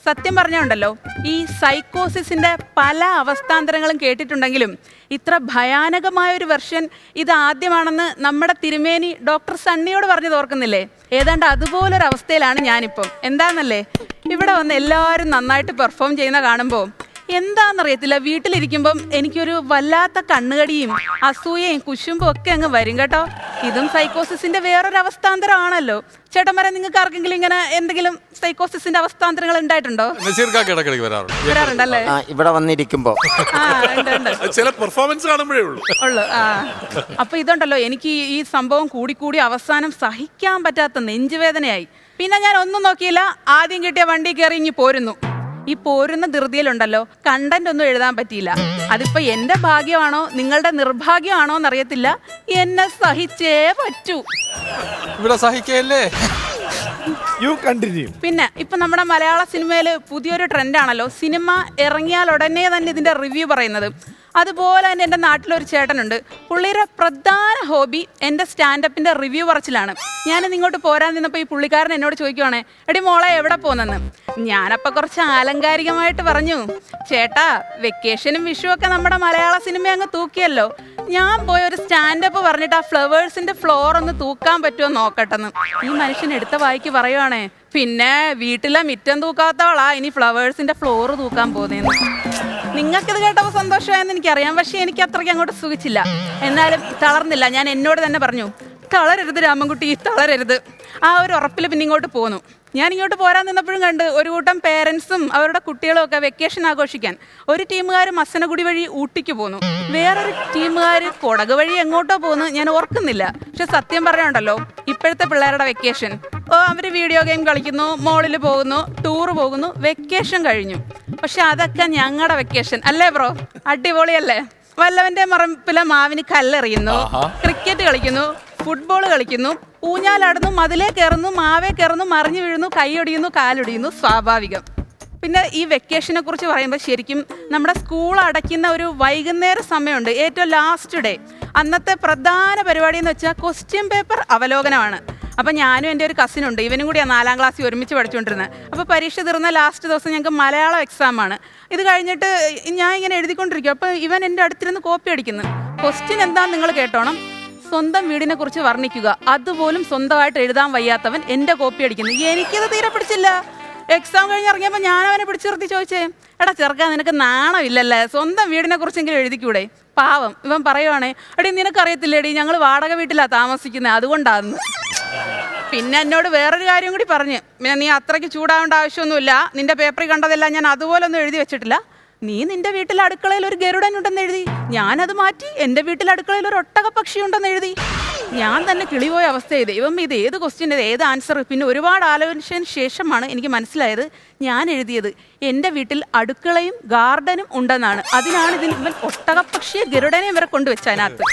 സത്യം പറഞ്ഞുണ്ടല്ലോ, ഈ സൈക്കോസിസിന്റെ പല അവസ്ഥാന്തരങ്ങളും കേട്ടിട്ടുണ്ടെങ്കിലും ഇത്ര ഭയാനകമായ ഒരു വെർഷൻ ഇത് ആദ്യമാണെന്ന് നമ്മുടെ തിരുമേനി ഡോക്ടർ സണ്ണിയോട് പറഞ്ഞത് ഓർക്കുന്നില്ലേ? ഏതാണ്ട് അതുപോലൊരു അവസ്ഥയിലാണ് ഞാനിപ്പം. എന്താണെന്നല്ലേ, ഇവിടെ വന്ന് എല്ലാവരും നന്നായിട്ട് പെർഫോം ചെയ്യുന്ന കാണുമ്പോൾ എന്താണെന്നറിയത്തില്ല, വീട്ടിലിരിക്കുമ്പം എനിക്കൊരു വല്ലാത്ത കണ്ണുകടിയും അസൂയയും കുശുമ്പും ഒക്കെ അങ്ങ് വരും കേട്ടോ. ഇതും സൈക്കോസിസിന്റെ വേറൊരു അവസ്ഥാന്തരമാണല്ലോ. ചേട്ടന്മാരെ, നിങ്ങൾക്ക് ആർക്കെങ്കിലും ഇങ്ങനെ എന്തെങ്കിലും സൈക്കോസിസിന്റെ അവസ്ഥാന്തരങ്ങൾ ഉണ്ടായിട്ടുണ്ടോ? വരാറുണ്ടല്ലേ? ഇവിടെ വന്നിരിക്കുമ്പോ ചില പെർഫോമൻസ് കാണുമ്പോഴേ ഉള്ളൂ. അപ്പൊ ഇതുണ്ടല്ലോ, എനിക്ക് ഈ സംഭവം കൂടി അവസാനം സഹിക്കാൻ പറ്റാത്ത നെഞ്ചുവേദനയായി. പിന്നെ ഞാൻ ഒന്നും നോക്കിയില്ല, ആദ്യം കിട്ടിയ വണ്ടി കയറി ഇങ്ങി പോരുന്നു. ഈ പോരുന്ന ധൃതിയിലുണ്ടല്ലോ, കണ്ടന്റ് ഒന്നും എഴുതാൻ പറ്റിയില്ല. അതിപ്പോ എന്റെ ഭാഗ്യമാണോ നിങ്ങളുടെ നിർഭാഗ്യമാണോ എന്നറിയത്തില്ല, എന്നെ സഹിച്ചേ പറ്റൂ. ഇവിടെ സഹിക്കല്ലേ. പിന്നെ ഇപ്പൊ നമ്മുടെ മലയാള സിനിമയിൽ പുതിയൊരു ട്രെൻഡാണല്ലോ, സിനിമ ഇറങ്ങിയാൽ ഉടനെ തന്നെ ഇതിന്റെ റിവ്യൂ പറയുന്നത്. അതുപോലെ തന്നെ എൻ്റെ നാട്ടിലൊരു ചേട്ടനുണ്ട്. പുള്ളിയുടെ പ്രധാന ഹോബി എൻ്റെ സ്റ്റാൻഡപ്പിൻ്റെ റിവ്യൂ പറച്ചിലാണ്. ഞാനിന്ന് ഇങ്ങോട്ട് പോരാൻ നിന്നപ്പോൾ ഈ പുള്ളിക്കാരൻ എന്നോട് ചോദിക്കുവാണേ, എടി മോളെ എവിടെ പോകുന്നെന്ന്. ഞാനപ്പോൾ കുറച്ച് ആലങ്കാരികമായിട്ട് പറഞ്ഞു, ചേട്ടാ വെക്കേഷനും വിഷുവൊക്കെ നമ്മുടെ മലയാള സിനിമ അങ്ങ് തൂക്കിയല്ലോ, ഞാൻ പോയി ഒരു സ്റ്റാൻഡപ്പ് പറഞ്ഞിട്ട് ആ ഫ്ലവേഴ്സിൻ്റെ ഫ്ലോർ ഒന്ന് തൂക്കാൻ പറ്റുമോ നോക്കട്ടെന്ന്. ഈ മനുഷ്യൻ എടുത്ത വായിക്ക് പറയുവാണേ, പിന്നെ വീട്ടിലെ മിറ്റം തൂക്കാത്തവളാ ഇനി ഫ്ലവേഴ്സിൻ്റെ ഫ്ലോർ തൂക്കാൻ പോകുന്നതെന്ന്. നിങ്ങൾക്കിത് കേട്ടപ്പോൾ സന്തോഷമായെന്ന് എനിക്കറിയാം, പക്ഷേ എനിക്ക് അത്രയ്ക്ക് അങ്ങോട്ട് സുഖിച്ചില്ല. എന്നാലും തളർന്നില്ല. ഞാൻ എന്നോട് തന്നെ പറഞ്ഞു, തളരരുത് രാമൻകുട്ടി, തളരരുത്. ആ ഒരു ഉറപ്പിൽ പിന്നെ ഇങ്ങോട്ട് പോന്നു. ഞാൻ ഇങ്ങോട്ട് പോരാൻ നിന്നപ്പോഴും കണ്ട് ഒരു കൂട്ടം പേരൻസും അവരുടെ കുട്ടികളും ഒക്കെ വെക്കേഷൻ ആഘോഷിക്കാൻ. ഒരു ടീമുകാർ മസനഗുഡി വഴി ഊട്ടിക്ക് പോന്നു, വേറൊരു ടീമുകാർ കൊടക് വഴി എങ്ങോട്ടോ പോന്നു, ഞാൻ ഓർക്കുന്നില്ല. പക്ഷെ സത്യം പറഞ്ഞുണ്ടല്ലോ, ഇപ്പോഴത്തെ പിള്ളേരുടെ വെക്കേഷൻ അവർ വീഡിയോ ഗെയിം കളിക്കുന്നു, മോളിൽ പോകുന്നു, ടൂർ പോകുന്നു, വെക്കേഷൻ കഴിഞ്ഞു. പക്ഷെ അതൊക്കെ ഞങ്ങളുടെ വെക്കേഷൻ അല്ലേ ബ്രോ? അടിപൊളിയല്ലേ? വല്ലവന്റെ മറപ്പിലെ മാവിന് കല്ലെറിയുന്നു, ക്രിക്കറ്റ് കളിക്കുന്നു, ഫുട്ബോൾ കളിക്കുന്നു, ഊഞ്ഞാലാടുന്നു, മതിലേ കയറുന്നു, മാവേ കയറുന്നു, മറിഞ്ഞു വീഴുന്നു, കൈയൊടിയുന്നു, കാലൊടിയുന്നു, സ്വാഭാവികം. പിന്നെ ഈ വെക്കേഷനെ കുറിച്ച് പറയുമ്പോൾ ശരിക്കും നമ്മുടെ സ്കൂൾ അടയ്ക്കുന്ന ഒരു വൈകുന്നേര സമയമുണ്ട്, ഏറ്റവും ലാസ്റ്റ് ഡേ. അന്നത്തെ പ്രധാന പരിപാടി എന്ന് വെച്ചാൽ ക്വസ്റ്റ്യൻ പേപ്പർ അവലോകനമാണ്. അപ്പം ഞാനും എൻ്റെ ഒരു കസിനുണ്ട്, ഇവനും കൂടിയാണ് 4ാം ക്ലാസ്സിൽ ഒരുമിച്ച് പഠിച്ചുകൊണ്ടിരുന്നത്. അപ്പോൾ പരീക്ഷ തീർന്ന ലാസ്റ്റ് ദിവസം ഞങ്ങൾക്ക് മലയാളം എക്സാമാണ്. ഇത് കഴിഞ്ഞിട്ട് ഞാൻ ഇങ്ങനെ എഴുതിക്കൊണ്ടിരിക്കും. അപ്പോൾ ഇവൻ എൻ്റെ അടുത്തിരുന്ന് കോപ്പി അടിക്കുന്നു. ക്വസ്റ്റ്യൻ എന്താണെന്ന് നിങ്ങൾ കേട്ടോണം. സ്വന്തം വീടിനെ കുറിച്ച് വർണ്ണിക്കുക, അതുപോലും സ്വന്തമായിട്ട് എഴുതാൻ വയ്യാത്തവൻ എൻ്റെ കോപ്പി അടിക്കുന്നു. എനിക്കിത് തീരെ പിടിച്ചില്ല. എക്സാം കഴിഞ്ഞ് ഇറങ്ങിയപ്പോൾ ഞാൻ അവനെ പിടിച്ചു നിർത്തി ചോദിച്ചേ, എടാ ചെറുക്കാൻ, നിനക്ക് നാണമില്ലല്ലേ? സ്വന്തം വീടിനെ കുറിച്ചെങ്കിലും എഴുതിക്കൂടെ? പാവം ഇവൻ പറയുവാണേ, എടീ നിനക്കറിയത്തില്ലേടി, ഞങ്ങൾ വാടക വീട്ടിലാണ് താമസിക്കുന്നത്, അതുകൊണ്ടാന്ന്. പിന്നെ എന്നോട് വേറൊരു കാര്യം കൂടി പറഞ്ഞ്, നീ അത്രയ്ക്ക് ചൂടാവേണ്ട ആവശ്യമൊന്നുമില്ല, നിന്റെ പേപ്പറിൽ കണ്ടതെല്ലാം ഞാൻ അതുപോലെ ഒന്നും എഴുതി വെച്ചിട്ടില്ല. നീ നിന്റെ വീട്ടിൽ അടുക്കളയിൽ ഒരു ഗരുഡൻ ഉണ്ടെന്ന് എഴുതി, ഞാനത് മാറ്റി എൻ്റെ വീട്ടിൽ അടുക്കളയിൽ ഒരു ഒട്ടകപ്പക്ഷി ഉണ്ടെന്ന് എഴുതി. ഞാൻ തന്നെ കിളിപോയ അവസ്ഥയായി. ദൈവം, ഇത് ഏത് ക്വസ്റ്റ്യൻ്റെ ഏത് ആൻസർ? പിന്നെ ഒരുപാട് ആലോചനയ്ക്ക് ശേഷമാണ് എനിക്ക് മനസ്സിലായത്, ഞാൻ എഴുതിയത് എൻ്റെ വീട്ടിൽ അടുക്കളയും ഗാർഡനും ഉണ്ടെന്നാണ്. അതിനാണ് ഇവൻ ഒട്ടകപ്പക്ഷിയെ ഗരുഡനെ വരെ കൊണ്ടുവച്ച അതിനകത്ത്.